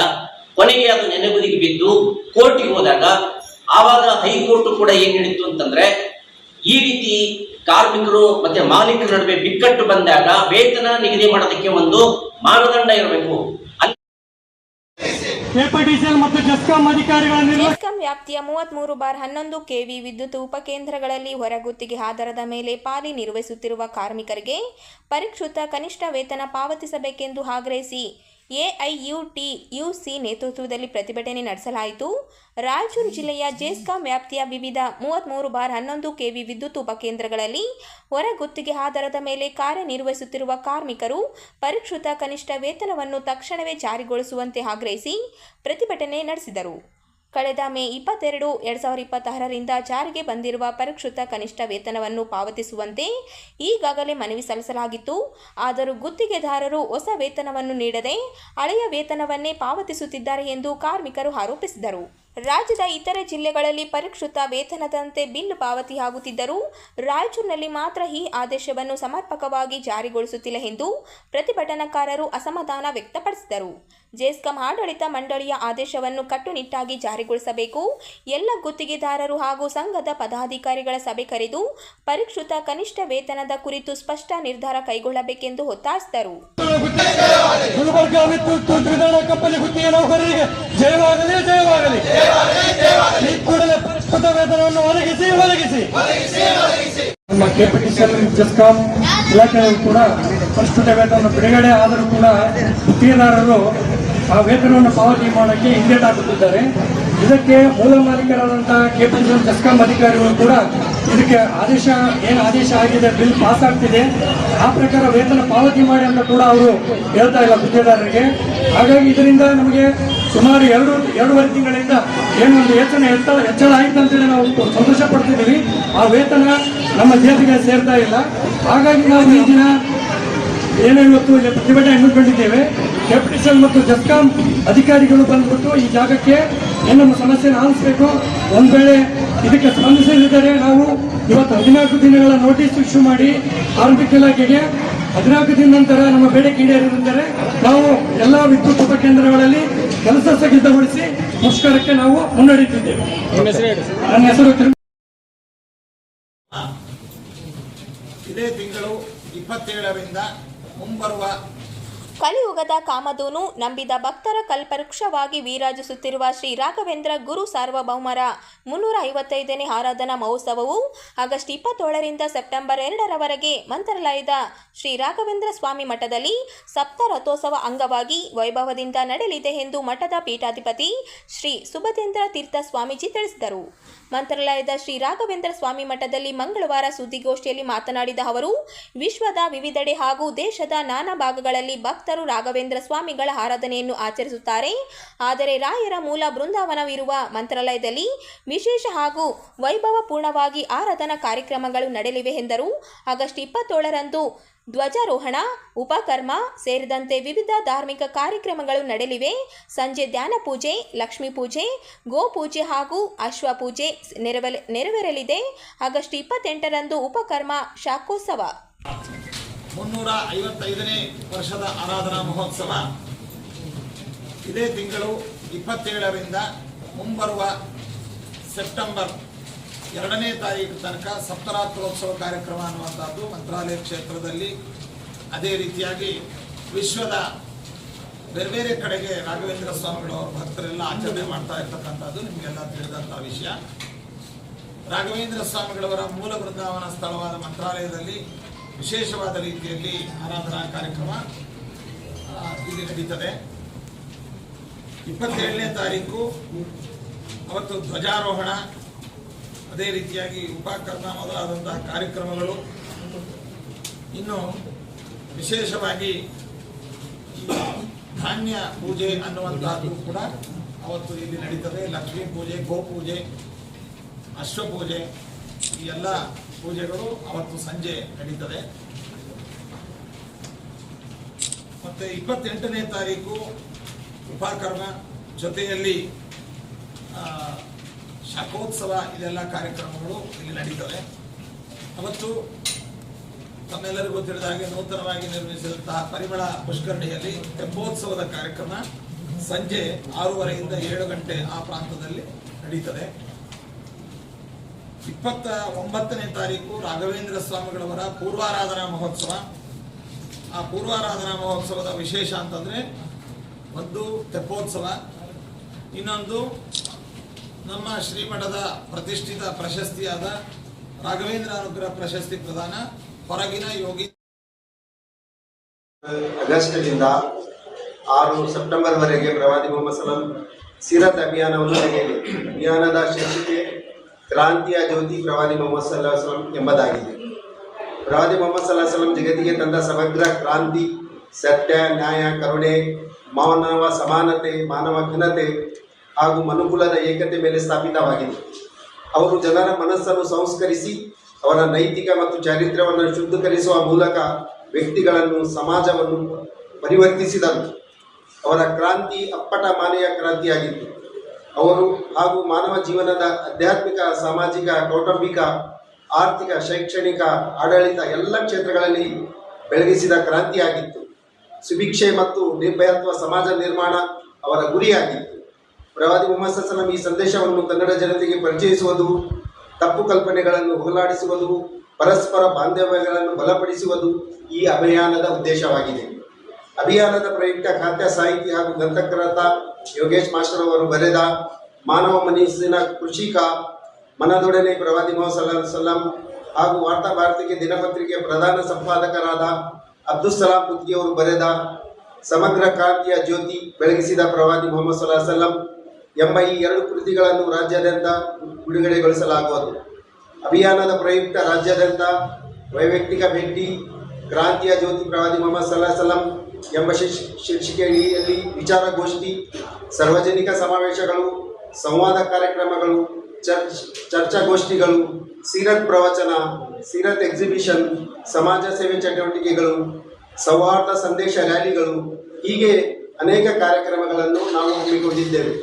ಕೊನೆಗೆ ಅದು ನೆನೆಗುದಿಗೆ ಬಿದ್ದು ಕೋರ್ಟಿಗೆ ಹೋದಾಗ, ಆವಾಗ ಹೈಕೋರ್ಟ್ ಕೂಡ ಏನ್ ಹೇಳಿತ್ತು ಅಂತಂದ್ರೆ, ಈ ರೀತಿ ಕಾರ್ಮಿಕರು ಮತ್ತೆ ಮಾಲೀಕರ ನಡುವೆ ಬಿಕ್ಕಟ್ಟು ಬಂದಾಗ ವೇತನ ನಿಗದಿ ಮಾಡೋದಕ್ಕೆ ಒಂದು ಮಾನದಂಡ ಇರಬೇಕು. ಜೆಸ್ಕಾಂ ವ್ಯಾಪ್ತಿಯ 33/11 ಕೆವಿ ವಿದ್ಯುತ್ ಉಪಕೇಂದ್ರಗಳಲ್ಲಿ ಹೊರಗುತ್ತಿಗೆ ಆಧಾರದ ಮೇಲೆ ಪಾಲಿ ನಿರ್ವಹಿಸುತ್ತಿರುವ ಕಾರ್ಮಿಕರಿಗೆ ಪರಿಷ್ಕೃತ ಕನಿಷ್ಠ ವೇತನ ಪಾವತಿಸಬೇಕೆಂದು ಆಗ್ರಹಿಸಿ ಎಐಯುಟಿಯುಸಿ ನೇತೃತ್ವದಲ್ಲಿ ಪ್ರತಿಭಟನೆ ನಡೆಸಲಾಯಿತು. ರಾಯಚೂರು ಜಿಲ್ಲೆಯ ಜೆಸ್ಕಾಂ ವ್ಯಾಪ್ತಿಯ ವಿವಿಧ 33/11 ಕೆವಿ ವಿದ್ಯುತ್ ಉಪಕೇಂದ್ರಗಳಲ್ಲಿ ಹೊರಗುತ್ತಿಗೆ ಆಧಾರದ ಮೇಲೆ ಕಾರ್ಯನಿರ್ವಹಿಸುತ್ತಿರುವ ಕಾರ್ಮಿಕರು ಪರಿಷ್ಕೃತ ಕನಿಷ್ಠ ವೇತನವನ್ನು ತಕ್ಷಣವೇ ಜಾರಿಗೊಳಿಸುವಂತೆ ಆಗ್ರಹಿಸಿ ಪ್ರತಿಭಟನೆ ನಡೆಸಿದರು. ಕಳೆದ ಮೇ 22, 2026ರಿಂದ ಜಾರಿಗೆ ಬಂದಿರುವ ಪರಿಷ್ಕೃತ ಕನಿಷ್ಠ ವೇತನವನ್ನು ಪಾವತಿಸುವಂತೆ ಈಗಾಗಲೇ ಮನವಿ ಸಲ್ಲಿಸಲಾಗಿತ್ತು. ಆದರೂ ಗುತ್ತಿಗೆದಾರರು ಹೊಸ ವೇತನವನ್ನು ನೀಡದೆ ಹಳೆಯ ವೇತನವನ್ನೇ ಪಾವತಿಸುತ್ತಿದ್ದಾರೆ ಎಂದು ಕಾರ್ಮಿಕರು ಆರೋಪಿಸಿದರು. ರಾಜ್ಯದ ಇತರೆ ಜಿಲ್ಲೆಗಳಲ್ಲಿ ಪರಿಷ್ಕೃತ ವೇತನದಂತೆ ಬಿಲ್ ಪಾವತಿಯಾಗುತ್ತಿದ್ದರೂ ರಾಯಚೂರಿನಲ್ಲಿ ಮಾತ್ರ ಈ ಆದೇಶವನ್ನು ಸಮರ್ಪಕವಾಗಿ ಜಾರಿಗೊಳಿಸುತ್ತಿಲ್ಲ ಎಂದು ಪ್ರತಿಭಟನಾಕಾರರು ಅಸಮಾಧಾನ ವ್ಯಕ್ತಪಡಿಸಿದರು. ಜೆಸ್ಕಾಂ ಆಡಳಿತ ಮಂಡಳಿಯ ಆದೇಶವನ್ನು ಕಟ್ಟುನಿಟ್ಟಾಗಿ ಜಾರಿಗೊಳಿಸಬೇಕು, ಎಲ್ಲ ಗುತ್ತಿಗೆದಾರರು ಹಾಗೂ ಸಂಘದ ಪದಾಧಿಕಾರಿಗಳ ಸಭೆ ಕರೆದು ಪರಿಷ್ಕೃತ ಕನಿಷ್ಠ ವೇತನದ ಕುರಿತು ಸ್ಪಷ್ಟ ನಿರ್ಧಾರ ಕೈಗೊಳ್ಳಬೇಕೆಂದು ಒತ್ತಾಯಿಸಿದರು. ನಮ್ಮ ಕೆಪಿಟಿಸಿಎಲ್ ಜೆಸ್ಕಾಂ ಇಲಾಖೆಯವರು ಕೂಡ ಪರಿಷ್ಕೃತ ವೇತನವನ್ನು ಬಿಡುಗಡೆ ಆದರೂ ಕೂಡ ಗುತ್ತಿಗೆದಾರರು ಆ ವೇತನವನ್ನು ಪಾವತಿ ಮಾಡೋಕ್ಕೆ ಹಿಂದೇಟು ಹಾಕುತ್ತಿದ್ದಾರೆ. ಇದಕ್ಕೆ ಮೂಲ ಮಾಲೀಕರಾದಂತಹ ಕೆಪಿಟಿಸಿಎಲ್ ಜೆಸ್ಕಾಂ ಅಧಿಕಾರಿಗಳು ಕೂಡ ಇದಕ್ಕೆ ಆದೇಶ ಆಗಿದೆ, ಬಿಲ್ ಪಾಸ್ ಆಗ್ತಿದೆ, ಆ ಪ್ರಕಾರ ವೇತನ ಪಾವತಿ ಮಾಡಿ ಅಂತ ಕೂಡ ಅವರು ಹೇಳ್ತಾ ಇಲ್ಲ ಗುತ್ತಿಗೆದಾರರಿಗೆ. ಹಾಗಾಗಿ ಇದರಿಂದ ನಮಗೆ ಸುಮಾರು 2.5 ತಿಂಗಳಿಂದ ಏನೊಂದು ವೇತನ ಹೆಚ್ಚಳ ಆಯ್ತು ಅಂತೇಳಿ ನಾವು ಸಂತೋಷ ಪಡ್ತಿದ್ದೀವಿ. ಆ ವೇತನ ನಮ್ಮ ಜೇಬಿಗೆ ಸೇರ್ತಾ ಇಲ್ಲ. ಹಾಗಾಗಿ ನಾವು ಈ ದಿನ ಏನೋ ಇವತ್ತು ಪ್ರತಿಭಟನೆ ಹಮ್ಮಿಕೊಂಡಿದ್ದೇವೆ. ಕೆಪಿಟಿಸಿಎಲ್ ಮತ್ತು ಜೆಸ್ಕಾಂ ಅಧಿಕಾರಿಗಳು ಬಂದ್ಬಿಟ್ಟು ಈ ಜಾಗಕ್ಕೆ ಏನು ನಮ್ಮ ಸಮಸ್ಯೆನ ಆಲಿಸಬೇಕು. ಒಂದು ವೇಳೆ ಇದಕ್ಕೆ ಸ್ಪಂದಿಸದಿದ್ದರೆ ನಾವು ಇವತ್ತು 14 ದಿನಗಳ ನೋಟಿಸ್ ಇಶ್ಯೂ ಮಾಡಿ ಕಾರ್ಮಿಕ ಇಲಾಖೆಗೆ 14 ದಿನ ನಂತರ ನಮ್ಮ ಬೇಡಿಕೆ ಈಡೇರಿದರೆ ನಾವು ಎಲ್ಲ ವಿದ್ಯುತ್ ಉಪಕೇಂದ್ರಗಳಲ್ಲಿ ಕೆಲಸ ಸ್ಥಗಿತಗೊಳಿಸಿ ಮುಷ್ಕರಕ್ಕೆ ನಾವು ಮುನ್ನಡೆಯುತ್ತಿದ್ದೇವೆ. ನನ್ನ ಹೆಸರು ಇದೇ ತಿಂಗಳು 27ರಿಂದ ಮುಂಬರುವ ಕಲಿಯುಗದ ಕಾಮಧೇನು ನಂಬಿದ ಭಕ್ತರ ಕಲ್ಪವೃಕ್ಷವಾಗಿ ವಿರಾಜಿಸುತ್ತಿರುವ ಶ್ರೀ ರಾಘವೇಂದ್ರ ಗುರು ಸಾರ್ವಭೌಮರ 355ನೇ ಆರಾಧನಾ ಮಹೋತ್ಸವವು ಆಗಸ್ಟ್ 27ರಿಂದ ಸೆಪ್ಟೆಂಬರ್ 2ರವರೆಗೆ ಮಂತ್ರಾಲಯದ ಶ್ರೀ ರಾಘವೇಂದ್ರ ಸ್ವಾಮಿ ಮಠದಲ್ಲಿ ಸಪ್ತರಥೋತ್ಸವ ಅಂಗವಾಗಿ ವೈಭವದಿಂದ ನಡೆಯಲಿದೆ ಎಂದು ಮಠದ ಪೀಠಾಧಿಪತಿ ಶ್ರೀ ಸುಬದೇಂದ್ರ ತೀರ್ಥ ಸ್ವಾಮೀಜಿ ತಿಳಿಸಿದರು. ಮಂತ್ರಾಲಯದ ಶ್ರೀ ರಾಘವೇಂದ್ರ ಸ್ವಾಮಿ ಮಠದಲ್ಲಿ ಮಂಗಳವಾರ ಸುದ್ದಿಗೋಷ್ಠಿಯಲ್ಲಿ ಮಾತನಾಡಿದ ಅವರು, ವಿಶ್ವದ ವಿವಿಧೆಡೆ ಹಾಗೂ ದೇಶದ ನಾನಾ ಭಾಗಗಳಲ್ಲಿ ಭಕ್ತರ ಭಕ್ತರು ರಾಘವೇಂದ್ರ ಸ್ವಾಮಿಗಳ ಆರಾಧನೆಯನ್ನು ಆಚರಿಸುತ್ತಾರೆ. ಆದರೆ ರಾಯರ ಮೂಲ ಬೃಂದಾವನವಿರುವ ಮಂತ್ರಾಲಯದಲ್ಲಿ ವಿಶೇಷ ಹಾಗೂ ವೈಭವಪೂರ್ಣವಾಗಿ ಆರಾಧನಾ ಕಾರ್ಯಕ್ರಮಗಳು ನಡೆಯಲಿವೆ ಎಂದರು. ಆಗಸ್ಟ್ 27ರಂದು ಧ್ವಜಾರೋಹಣ, ಉಪಕರ್ಮ ಸೇರಿದಂತೆ ವಿವಿಧ ಧಾರ್ಮಿಕ ಕಾರ್ಯಕ್ರಮಗಳು ನಡೆಯಲಿವೆ. ಸಂಜೆ ಧ್ಯಾನ ಪೂಜೆ, ಲಕ್ಷ್ಮೀ ಪೂಜೆ, ಗೋಪೂಜೆ ಹಾಗೂ ಅಶ್ವ ಪೂಜೆ ನೆರವೇರಲಿದೆ. ಆಗಸ್ಟ್ 28ರಂದು ಉಪಕರ್ಮ ಶಾಖೋತ್ಸವ. 355ನೇ ವರ್ಷದ ಆರಾಧನಾ ಮಹೋತ್ಸವ ಇದೇ ತಿಂಗಳು 27ರಿಂದ ಮುಂಬರುವ ಸೆಪ್ಟೆಂಬರ್ 2ನೇ ತಾರೀಕು ತನಕ ಸಪ್ತರಾತ್ರೋತ್ಸವ ಕಾರ್ಯಕ್ರಮ ಅನ್ನುವಂಥದ್ದು ಮಂತ್ರಾಲಯ ಕ್ಷೇತ್ರದಲ್ಲಿ, ಅದೇ ರೀತಿಯಾಗಿ ವಿಶ್ವದ ಬೇರೆ ಬೇರೆ ಕಡೆಗೆ ರಾಘವೇಂದ್ರ ಸ್ವಾಮಿಗಳವರ ಭಕ್ತರೆಲ್ಲ ಆಚರಣೆ ಮಾಡ್ತಾ ಇರ್ತಕ್ಕಂಥದ್ದು ನಿಮಗೆಲ್ಲ ತಿಳಿದಂಥ ವಿಷಯ. ರಾಘವೇಂದ್ರ ಸ್ವಾಮಿಗಳವರ ಮೂಲ ಬೃಂದಾವನ ಸ್ಥಳವಾದ ಮಂತ್ರಾಲಯದಲ್ಲಿ ವಿಶೇಷವಾದ ರೀತಿಯಲ್ಲಿ ಆರಾಧನಾ ಕಾರ್ಯಕ್ರಮ ಇಲ್ಲಿ ನಡೀತದೆ. 27ನೇ ತಾರೀಕು ಅವತ್ತು ಧ್ವಜಾರೋಹಣ, ಅದೇ ರೀತಿಯಾಗಿ ಉಪಕರ್ಮ ಮೊದಲಾದಂತಹ ಕಾರ್ಯಕ್ರಮಗಳು. ಇನ್ನು ವಿಶೇಷವಾಗಿ ಧಾನ್ಯ ಪೂಜೆ ಅನ್ನುವಂತಹದ್ದು ಕೂಡ ಅವತ್ತು ಇಲ್ಲಿ ನಡೀತದೆ. ಲಕ್ಷ್ಮೀ ಪೂಜೆ, ಗೋಪೂಜೆ, ಅಶ್ವಪೂಜೆ, ಈ ಎಲ್ಲ ಪೂಜೆಗಳು ಅವತ್ತು ಸಂಜೆ ನಡೀತದೆ. ಮತ್ತೆ 28ನೇ ತಾರೀಕು ಉಪಕರ್ಮ ಜೊತೆಯಲ್ಲಿ ಶಾಖೋತ್ಸವ, ಇದೆಲ್ಲ ಕಾರ್ಯಕ್ರಮಗಳು ಇಲ್ಲಿ ನಡೀತವೆ. ಅವತ್ತು ತಮ್ಮೆಲ್ಲರಿಗೂ ತಿಳಿದ ಹಾಗೆ ನೂತನವಾಗಿ ನಿರ್ಮಿಸಿದಂತಹ ಪರಿಮಳ ಪುಷ್ಕರಣಿಯಲ್ಲಿ ತೆಪ್ಪೋತ್ಸವದ ಕಾರ್ಯಕ್ರಮ ಸಂಜೆ 6:30ರಿಂದ 7 ಗಂಟೆ ಆ ಪ್ರಾಂತದಲ್ಲಿ ನಡೀತದೆ. 29ನೇ ತಾರೀಕು ರಾಘವೇಂದ್ರ ಸ್ವಾಮಿಗಳವರ ಪೂರ್ವಾರಾಧನಾ ಮಹೋತ್ಸವ. ಆ ಪೂರ್ವಾರಾಧನಾ ಮಹೋತ್ಸವದ ವಿಶೇಷ ಅಂತಂದರೆ ಒಂದು ತೆಪ್ಪೋತ್ಸವ, ಇನ್ನೊಂದು ನಮ್ಮ ಶ್ರೀಮಠದ ಪ್ರತಿಷ್ಠಿತ ಪ್ರಶಸ್ತಿಯಾದ ರಾಘವೇಂದ್ರ ಅನುಗ್ರಹ ಪ್ರಶಸ್ತಿ ಪ್ರದಾನ. ಹೊರಗಿನ ಯೋಗಿ ಆಗಸ್ಟ್ನಿಂದ 6 ಸೆಪ್ಟೆಂಬರ್ವರೆಗೆ ಪ್ರವಾದಿ ಮೊಹಮ್ಮದ್ ಸಲಾಂ ಸೀರತ್ ಅಭಿಯಾನವನ್ನು ನಡೆಯಲಿದೆ. ಅಭಿಯಾನದ ಶೀರ್ಷಿಕೆ ಕ್ರಾಂತಿಯ ಜ್ಯೋತಿ ಪ್ರವಾದಿ ಮೊಹಮ್ಮದ್ ಸಲಾಂ ಎಂಬುದಾಗಿದೆ. ಪ್ರವಾದಿ ಮೊಹಮ್ಮದ್ ಸಲಾಂ ಜಗತ್ತಿಗೆ ತಂದ ಸಮಗ್ರ ಕ್ರಾಂತಿ ಸತ್ಯ, ನ್ಯಾಯ, ಕರುಣೆ, ಮಾನವ ಸಮಾನತೆ, ಮಾನವ ಘನತೆ ಹಾಗೂ ಮನುಕುಲದ ಏಕತೆ ಮೇಲೆ ಸ್ಥಾಪಿತವಾಗಿದೆ. ಅವರು ಜನರ ಮನಸ್ಸನ್ನು ಸಂಸ್ಕರಿಸಿ ಅವರ ನೈತಿಕ ಮತ್ತು ಚಾರಿತ್ರ್ಯವನ್ನು ಶುದ್ಧೀಕರಿಸುವ ಮೂಲಕ ವ್ಯಕ್ತಿಗಳನ್ನು, ಸಮಾಜವನ್ನು ಪರಿವರ್ತಿಸಿದರು. ಅವರ ಕ್ರಾಂತಿ ಅಪ್ಪಟ ಮಾನವೀಯ ಕ್ರಾಂತಿಯಾಗಿತ್ತು. ಅವರು ಹಾಗೂ ಮಾನವ ಜೀವನದ ಆಧ್ಯಾತ್ಮಿಕ, ಸಾಮಾಜಿಕ, ಕೌಟುಂಬಿಕ, ಆರ್ಥಿಕ, ಶೈಕ್ಷಣಿಕ, ಆಡಳಿತ ಎಲ್ಲ ಕ್ಷೇತ್ರಗಳಲ್ಲಿ ಬೆಳಗಿಸಿದ ಕ್ರಾಂತಿಯಾಗಿತ್ತು. ಸುಭಿಕ್ಷೆ ಮತ್ತು ನಿರ್ಭಯತ್ವ ಸಮಾಜ ನಿರ್ಮಾಣ ಅವರ ಗುರಿಯಾಗಿತ್ತು. ಪ್ರವಾದಿ ಮೊಹಮ್ಮದ್ ಸಲಾಂ ಈ ಸಂದೇಶವನ್ನು ಕನ್ನಡ ಜನತೆಗೆ ಪರಿಚಯಿಸುವುದು, ತಪ್ಪು ಕಲ್ಪನೆಗಳನ್ನು ಹೋಗಲಾಡಿಸುವುದು, ಪರಸ್ಪರ ಬಾಂಧವ್ಯಗಳನ್ನು ಬಲಪಡಿಸುವುದು ಈ ಅಭಿಯಾನದ ಉದ್ದೇಶವಾಗಿದೆ. ಅಭಿಯಾನದ ಪ್ರಯುಕ್ತ ಖ್ಯಾತ ಸಾಹಿತಿ ಹಾಗೂ ಗ್ರಂಥಕರ್ತ ಯೋಗೇಶ್ ಮಾಸ್ಟರ್ ಅವರು ಬರೆದ ಮಾನವ ಮನಸ್ಸಿನ ಕೃಷಿಕ ಮನದೊಡನೆ ಪ್ರವಾದಿ ಮೊಹಮ್ಮದ್ ಸಲಾಂ ಹಾಗೂ ವಾರ್ತಾ ಭಾರತಿಗೆ ದಿನಪತ್ರಿಕೆ ಪ್ರಧಾನ ಸಂಪಾದಕರಾದ ಅಬ್ದುಲ್ ಸಲಾಂ ಕುತ್ಗಿ ಅವರು ಬರೆದ ಸಮಗ್ರ ಕ್ರಾಂತಿಯ ಜ್ಯೋತಿ ಬೆಳಗಿಸಿದ ಪ್ರವಾದಿ ಮೊಹಮ್ಮದ್ ಸಲಾಂ ಎಂಬ ಈ 2 ಕೃತಿಗಳನ್ನು ರಾಜ್ಯಾದ್ಯಂತ ಬಿಡುಗಡೆಗೊಳಿಸಲಾಗುವುದು. ಅಭಿಯಾನದ ಪ್ರಯುಕ್ತ ರಾಜ್ಯಾದ್ಯಂತ ವೈಯಕ್ತಿಕ ಭೇಟಿ, ಕ್ರಾಂತಿಯ ಜ್ಯೋತಿ ಪ್ರವಾದಿ ಮೊಹಮ್ಮದ್ ಸಲಾಂ ಎಂಬ ಶೀರ್ಷಿಕೆಯಲ್ಲಿ ವಿಚಾರಗೋಷ್ಠಿ, ಸಾರ್ವಜನಿಕ ಸಮಾವೇಶಗಳು, ಸಂವಾದ ಕಾರ್ಯಕ್ರಮಗಳು, ಚರ್ಚಾಗೋಷ್ಠಿಗಳು, ಸೀರತ್ ಪ್ರವಚನ, ಸೀರತ್ ಎಕ್ಸಿಬಿಷನ್, ಸಮಾಜ ಸೇವೆ ಚಟುವಟಿಕೆಗಳು, ಸೌಹಾರ್ದ ಸಂದೇಶ ರ್ಯಾಲಿಗಳು, ಹೀಗೆ ಅನೇಕ ಕಾರ್ಯಕ್ರಮಗಳನ್ನು ನಾವು ಹಮ್ಮಿಕೊಂಡಿದ್ದೇವೆ.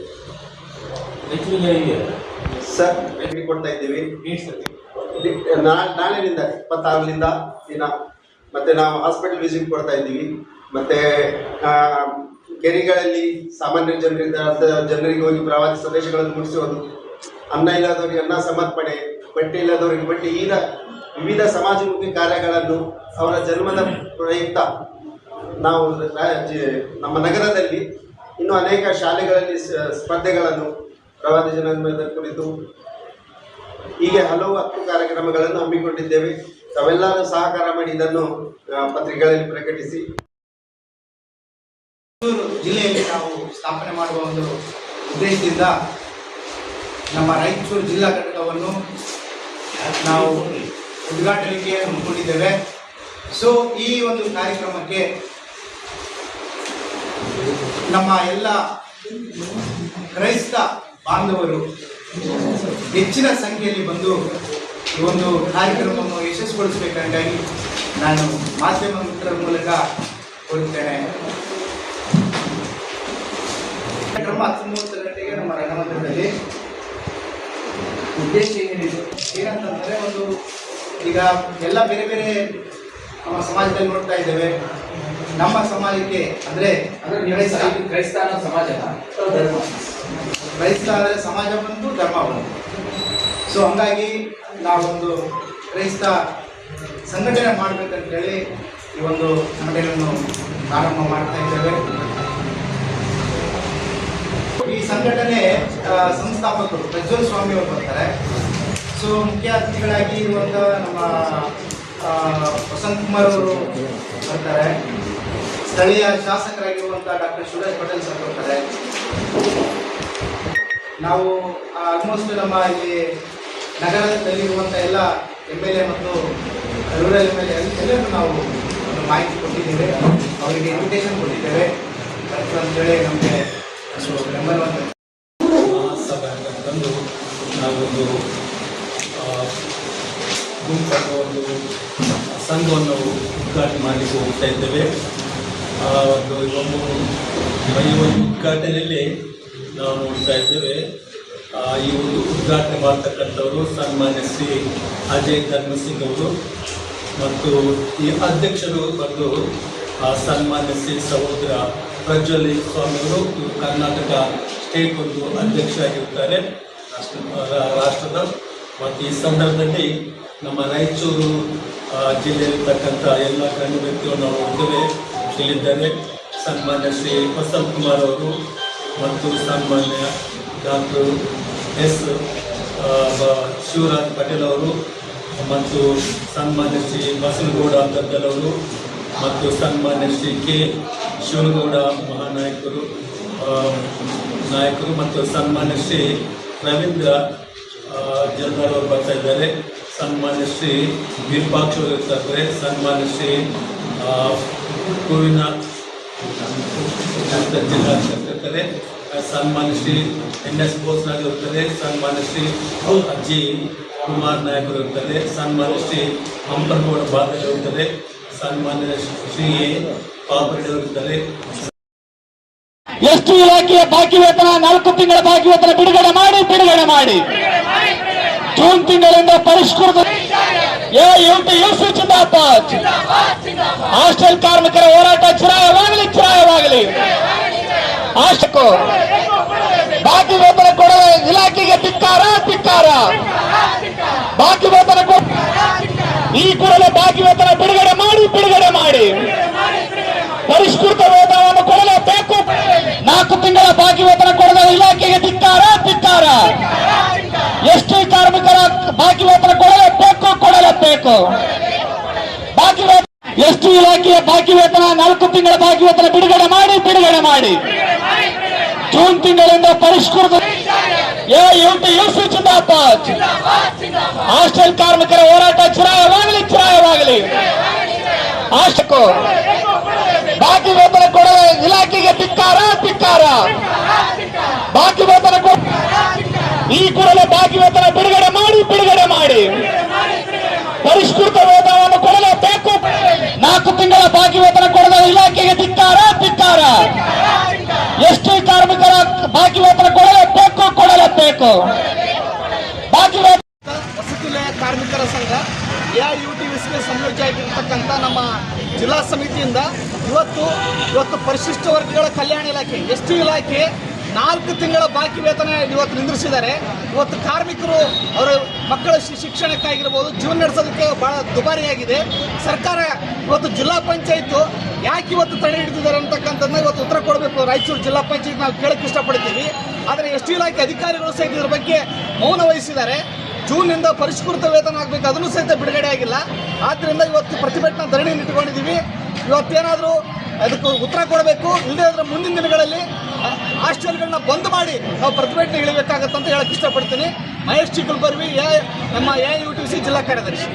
ಸರ್ ಕೊಡ್ತಾ ಇದ್ದೀವಿ. ನಾಳೆನಿಂದ 26ರಿಂದ ದಿನ ಮತ್ತೆ ನಾವು ಹಾಸ್ಪಿಟಲ್ ವಿಸಿಟ್ ಕೊಡ್ತಾ ಇದ್ದೀವಿ. ಮತ್ತೆ ಕೆರೆಗಳಲ್ಲಿ ಸಾಮಾನ್ಯ ಜನರಿಗೆ ಹೋಗಿ ಪ್ರವಾದಿ ಸಂದೇಶಗಳನ್ನು ಮುಟ್ಟಿಸೋದು, ಅನ್ನ ಇಲ್ಲದವರಿಗೆ ಅನ್ನ ಸಮರ್ಪಣೆ, ಬಟ್ಟೆ ಇಲ್ಲದವರಿಗೆ ಬಟ್ಟೆ, ಈಗ ವಿವಿಧ ಸಮಾಜಮುಖಿ ಕಾರ್ಯಗಳನ್ನು ಅವರ ಜನ್ಮದ ಪ್ರಯುಕ್ತ ನಾವು ನಮ್ಮ ನಗರದಲ್ಲಿ ಇನ್ನು ಅನೇಕ ಶಾಲೆಗಳಲ್ಲಿ ಸ್ಪರ್ಧೆಗಳನ್ನು ಪ್ರವಾದಿ ಜನ್ಮದ ಕುರಿತು ಹೀಗೆ ಹಲವು 10 ಕಾರ್ಯಕ್ರಮಗಳನ್ನು ಹಮ್ಮಿಕೊಂಡಿದ್ದೇವೆ. ತಾವೆಲ್ಲರೂ ಸಹಕಾರ ಮಾಡಿ ಇದನ್ನು ಪತ್ರಿಕೆಗಳಲ್ಲಿ ಪ್ರಕಟಿಸಿ. ಜಿಲ್ಲೆಯಲ್ಲಿ ನಾವು ಸ್ಥಾಪನೆ ಮಾಡುವ ಒಂದು ಉದ್ದೇಶದಿಂದ ನಮ್ಮ ರಾಯಚೂರು ಜಿಲ್ಲಾ ಘಟಕವನ್ನು ನಾವು ಉದ್ಘಾಟನೆಗೆ ಹಮ್ಮಿಕೊಂಡಿದ್ದೇವೆ. ಸೊ ಈ ಒಂದು ಕಾರ್ಯಕ್ರಮಕ್ಕೆ ನಮ್ಮ ಎಲ್ಲ ಕ್ರೈಸ್ತ ಬಾಂಧವರು ಹೆಚ್ಚಿನ ಸಂಖ್ಯೆಯಲ್ಲಿ ಬಂದು ಈ ಒಂದು ಕಾರ್ಯಕ್ರಮವನ್ನು ಯಶಸ್ವಿಗೊಳಿಸಬೇಕಾಗಿ ನಾನು ಮಾಧ್ಯಮ ಮಿತ್ರರ ಮೂಲಕ ಕೋರುತ್ತೇನೆ. ಕಾರ್ಯಕ್ರಮ 10:30 ಗಂಟೆಗೆ ನಮ್ಮ ರಂಗಮಂದಿರದಲ್ಲಿ. ಉದ್ದೇಶ ಏನಂತಂದರೆ, ಒಂದು ಈಗ ಎಲ್ಲ ಬೇರೆ ಬೇರೆ ನಮ್ಮ ಸಮಾಜದಲ್ಲಿ ನೋಡ್ತಾ ಇದ್ದೇವೆ. ನಮ್ಮ ಸಮಾಜಕ್ಕೆ ಅಂದರೆ ಕ್ರೈಸ್ತ ಸಮಾಜ, ಕ್ರೈಸ್ತ ಅಂದರೆ ಸಮಾಜ ಬಂತು, ಧರ್ಮ ಬಂತು. ಸೊ ಹಂಗಾಗಿ ನಾವೊಂದು ಕ್ರೈಸ್ತ ಸಂಘಟನೆ ಮಾಡಬೇಕಂತೇಳಿ ಈ ಒಂದು ಸಂಘಟನೆಯನ್ನು ಪ್ರಾರಂಭ ಮಾಡ್ತಾ ಇದ್ದೇವೆ. ಈ ಸಂಘಟನೆ ಸಂಸ್ಥಾಪಕರು ಪ್ರಜ್ವಲ್ ಸ್ವಾಮಿ ಅವರು ಬರ್ತಾರೆ. ಸೊ ಮುಖ್ಯ ಅತಿಥಿಗಳಾಗಿ ಇರುವಂಥ ನಮ್ಮ ವಸಂತ್ ಕುಮಾರ್ ಅವರು ಬರ್ತಾರೆ. ಸ್ಥಳೀಯ ಶಾಸಕರಾಗಿರುವಂಥ ಡಾಕ್ಟರ್ ಶಿವರಾಜ್ ಪಟೇಲ್ ಸರ್ ಬರ್ತಾರೆ. ನಾವು ಆಲ್ಮೋಸ್ಟ್ ನಮ್ಮ ಇಲ್ಲಿ ನಗರದಲ್ಲಿರುವಂಥ ಎಲ್ಲ MLA ಮತ್ತು ರೂರಲ್ MLA ಎಲ್ಲರಿಗೂ ನಾವು ಒಂದು ಮಾಹಿತಿ ಕೊಟ್ಟಿದ್ದೇವೆ. ಅವರಿಗೆ ಇನ್ವಿಟೇಷನ್ ಕೊಟ್ಟಿದ್ದೇವೆ ಅಂತೇಳಿ ನಮಗೆ ಬೆಂಬಲವನ್ನು ತಂದು ನಾವೊಂದು ಗುಂಪನ್ನು ಒಂದು ಸಂಘವನ್ನು ಉದ್ಘಾಟನೆ ಮಾಡಲಿಕ್ಕೆ ಹೋಗ್ತಾ ಇದ್ದೇವೆ. ಈ ಒಂದು ಉದ್ಘಾಟನೆಯಲ್ಲಿ ನಾವು ನೋಡ್ತಾ ಇದ್ದೇವೆ. ಈ ಒಂದು ಉದ್ಘಾಟನೆ ಮಾಡ್ತಕ್ಕಂಥವರು ಸನ್ಮಾನ್ಯ ಶ್ರೀ ಅಜಯ್ ಧರ್ಮಸಿಂಗ್ ಅವರು ಮತ್ತು ಈ ಅಧ್ಯಕ್ಷರು ಬಂದು ಸನ್ಮಾನ್ಯ ಶ್ರೀ ಸಹೋದರ ಪ್ರಜ್ವಲ್ ಸ್ವಾಮಿಯವರು. ಇವರು ಕರ್ನಾಟಕ ಸ್ಟೇಟ್ ಒಂದು ಅಧ್ಯಕ್ಷರಾಗಿರ್ತಾರೆ ರಾಷ್ಟ್ರದ. ಮತ್ತು ಈ ಸಂದರ್ಭದಲ್ಲಿ ನಮ್ಮ ರಾಯಚೂರು ಜಿಲ್ಲೆಯಲ್ಲಿರ್ತಕ್ಕಂಥ ಎಲ್ಲ ಗಣ್ಯ ವ್ಯಕ್ತಿಗಳು ನಾವು ನೋಡ್ತೇವೆ. ಇಲ್ಲಿದ್ದಾರೆ ಸನ್ಮಾನ್ಯ ಶ್ರೀ ವಸಂತ್ ಕುಮಾರ್ ಅವರು ಮತ್ತು ಸನ್ಮಾನ್ಯ ಡಾಕ್ಟರ್ ಎಸ್ ಶಿವರಾಜ್ ಪಟೇಲ್ ಅವರು ಮತ್ತು ಸನ್ಮಾನ್ಯ ಶ್ರೀ ಬಸನಗೌಡ ಗದ್ದಲ್ ಅವರು ಮತ್ತು ಸನ್ಮಾನ್ಯ ಶ್ರೀ ಕೆ ಶಿವನಗೌಡ ಮಹಾನಾಯಕರು ಮತ್ತು ಸನ್ಮಾನ್ಯ ಶ್ರೀ ರವೀಂದ್ರ ಜಲ್ದಾರ್ ಅವರು ಬರ್ತಾ ಇದ್ದಾರೆ. ಸನ್ಮಾನ್ಯ ಶ್ರೀ ವಿರೂಪಾಕ್ಷ ಅವರು ಇರ್ತಾರೆ. ಸನ್ಮಾನ್ಯ ಶ್ರೀ ಹೂವಿನ ಜಿಲ್ಲಾಧ್ಯಕ್ಷರಿರ್ತಾರೆ. ಸನ್ಮಾನ್ಯ ಶ್ರೀ NS ಬೋಸ್ನಾಗ್ ಇರ್ತಾರೆ. ಸನ್ಮಾನ್ಯ ಶ್ರೀ ಜಿ ಕುಮಾರ್ ನಾಯಕರು ಇರ್ತಾರೆ. ಸನ್ಮಾನ್ಯ ಶ್ರೀ ಹಂಪನಗೌಡ ಬಾದಲ್ ಇರ್ತಾರೆ. ಸನ್ಮಾನ್ಯ ಶ್ರೀ ಪಾಪರೆಡ್ಡಿ ಅವರು ಇರ್ತಾರೆ. ಎಷ್ಟು ಇಲಾಖೆಯ ಬಾಕಿ ವೇತನ 4 ತಿಂಗಳ ಬಾಕಿ ವೇತನ ಬಿಡುಗಡೆ ಮಾಡಿ ಜೂನ್ ತಿಂಗಳಿಂದ ಪರಿಷ್ಕೃತ UTUC ಜಿಂದಾಬಾದ್. ಹಾಸ್ಟೆಲ್ ಕಾರ್ಮಿಕರ ಹೋರಾಟ ಚಿರಾಯವಾಗಲಿ. ಅಷ್ಟಕ್ಕೂ ಬಾಕಿ ವೇತನ ಕೊಡುವ ಇಲಾಖೆಗೆ ಧಿಕ್ಕಾರ. ಬಾಕಿ ವೇತನ ಈ ಕೂಡಲೇ ಬಾಕಿ ವೇತನ ಬಿಡುಗಡೆ ಮಾಡಿ ಪರಿಷ್ಕೃತ ವೇತನವನ್ನು ಕೊಡಲೇಬೇಕು. 4 ತಿಂಗಳ ಬಾಕಿ ವೇತನ ಕೊಡದ ಇಲಾಖೆಗೆ ಧಿಕ್ಕಾರ. ಎಸ್ಟಿ ಕಾರ್ಮಿಕರ ಬಾಕಿ ವೇತನ ಕೊಡಲೇಬೇಕು. ಬಾಕಿ ಎಸ್ಟಿ ಇಲಾಖೆಯ ಬಾಕಿ ವೇತನ 4 ತಿಂಗಳ ಬಾಕಿ ವೇತನ ಬಿಡುಗಡೆ ಮಾಡಿ ಜೂನ್ ತಿಂಗಳಿಂದ ಪರಿಷ್ಕೃತ UTUC ಜಿಂದಾಬಾದ್. ಹಾಸ್ಟೆಲ್ ಕಾರ್ಮಿಕರ ಹೋರಾಟ ಚಿರಾಯವಾಗಲಿ. ಅಷ್ಟಕ್ಕೂ ಬಾಕಿ ವೇತನ ಕೊಡುವ ಇಲಾಖೆಗೆ ಧಿಕ್ಕಾರ. ಬಾಕಿ ವೇತನ ಈ ಕೂಡಲೇ ಬಾಕಿ ವೇತನ ಬಿಡುಗಡೆ ಮಾಡಿ ಪರಿಷ್ಕೃತ ವೇತನವನ್ನು ಕೊಡಲೇಬೇಕು. 4 ತಿಂಗಳ ಬಾಕಿ ವೇತನ ಕೊಡದ ಇಲಾಖೆಗೆ ಧಿಕ್ಕಾರ. ಎಸ್ಟಿ ಕಾರ್ಮಿಕರ ಬಾಕಿ ವೇತನ ಕೊಡಲೇಬೇಕು. ಬಾಕಿ ವಸತಿ ನಿಲಯ ಕಾರ್ಮಿಕರ ಸಂಘ AIUTUCಗೆ ಸಂಯೋಜಿತವಾಗಿರ್ತಕ್ಕಂಥ ನಮ್ಮ ಜಿಲ್ಲಾ ಸಮಿತಿಯಿಂದ ಇವತ್ತು ಪರಿಶಿಷ್ಟ ವರ್ಗಗಳ ಕಲ್ಯಾಣ ಇಲಾಖೆ ST ಇಲಾಖೆ 4 ತಿಂಗಳ ಬಾಕಿ ವೇತನ ಇವತ್ತು ನಿಂದಿರಿಸಿದ್ದಾರೆ. ಇವತ್ತು ಕಾರ್ಮಿಕರು ಅವರ ಮಕ್ಕಳ ಶಿಕ್ಷಣಕ್ಕಾಗಿರ್ಬೋದು, ಜೀವನ ನಡೆಸೋದಕ್ಕೆ ಭಾಳ ದುಬಾರಿಯಾಗಿದೆ. ಸರ್ಕಾರ ಇವತ್ತು ಜಿಲ್ಲಾ ಪಂಚಾಯತ್ ಯಾಕೆ ಇವತ್ತು ತಡೆ ಹಿಡಿದಿದ್ದಾರೆ ಅಂತಕ್ಕಂಥದ್ದನ್ನ ಇವತ್ತು ಉತ್ತರ ಕೊಡಬೇಕು. ರಾಯಚೂರು ಜಿಲ್ಲಾ ಪಂಚಾಯತ್ ನಾವು ಕೇಳಕ್ಕೆ ಇಷ್ಟಪಡ್ತೀವಿ. ಆದರೆ ST ಇಲಾಖೆ ಅಧಿಕಾರಿಗಳು ಸಹಿತ ಇದರ ಬಗ್ಗೆ ಮೌನ ವಹಿಸಿದ್ದಾರೆ. ಜೂನ್ನಿಂದ ಪರಿಷ್ಕೃತ ವೇತನ ಆಗಬೇಕು, ಅದನ್ನು ಸಹಿತ ಬಿಡುಗಡೆ ಆಗಿಲ್ಲ. ಆದ್ದರಿಂದ ಇವತ್ತು ಪ್ರತಿಭಟನಾ ಧರಣಿ ಇಟ್ಕೊಂಡಿದ್ದೀವಿ. ಇವತ್ತೇನಾದರೂ ಅದಕ್ಕೆ ಉತ್ತರ ಕೊಡಬೇಕು. ಇಲ್ಲದೇ ಅದರ ಮುಂದಿನ ದಿನಗಳಲ್ಲಿ ಹಾಸ್ಟೆಲ್ಗಳನ್ನ ಬಂದ್ ಮಾಡಿ ನಾವು ಪ್ರತಿಭಟನೆ ಇಳಬೇಕಾಗತ್ತಂತ ಹೇಳಕ್ಕೆ ಇಷ್ಟಪಡ್ತೀನಿ. ಮಹೇಶ್ ಚಿಕ್ಕಲ್ಬರ್ವಿ, ನಮ್ಮ AIUTUC ಜಿಲ್ಲಾ ಕಾರ್ಯದರ್ಶಿ.